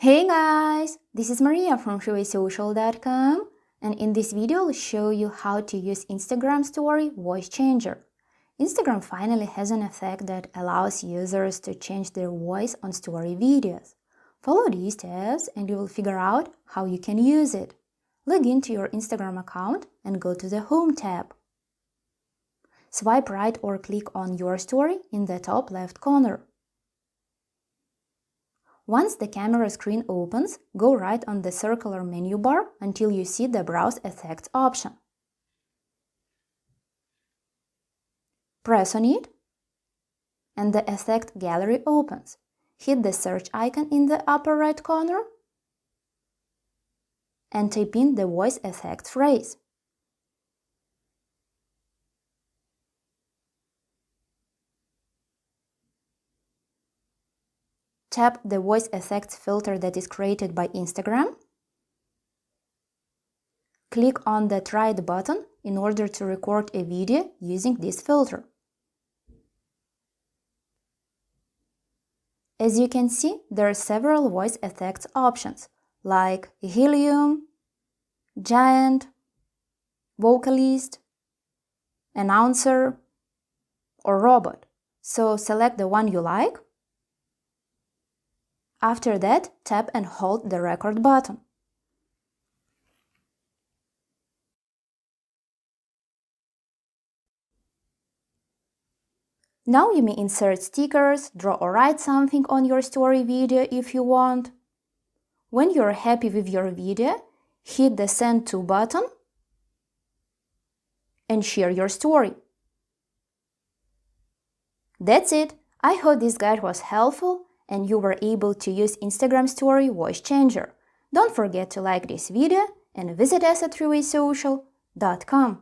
Hey guys, this is Maria from freewaysocial.com, and in this video I'll show you how to use Instagram Story Voice Changer. Instagram finally has an effect that allows users to change their voice on story videos. Follow these steps and you will figure out how you can use it. Log into your Instagram account and go to the Home tab. Swipe right or click on your story in the top left corner. Once the camera screen opens, go right on the circular menu bar until you see the Browse Effects option. Press on it, and the effect gallery opens. Hit the search icon in the upper right corner and type in the voice effect phrase. Tap the voice effects filter that is created by Instagram. Click on the Try It button in order to record a video using this filter. As you can see, there are several voice effects options like helium, giant, vocalist, announcer, or robot. So select the one you like. After that, tap and hold the record button. Now you may insert stickers, draw or write something on your story video if you want. When you're happy with your video, hit the Send To button and share your story. That's it! I hope this guide was helpful and you were able to use Instagram Story Voice Changer. Don't forget to like this video and visit us at freewaysocial.com.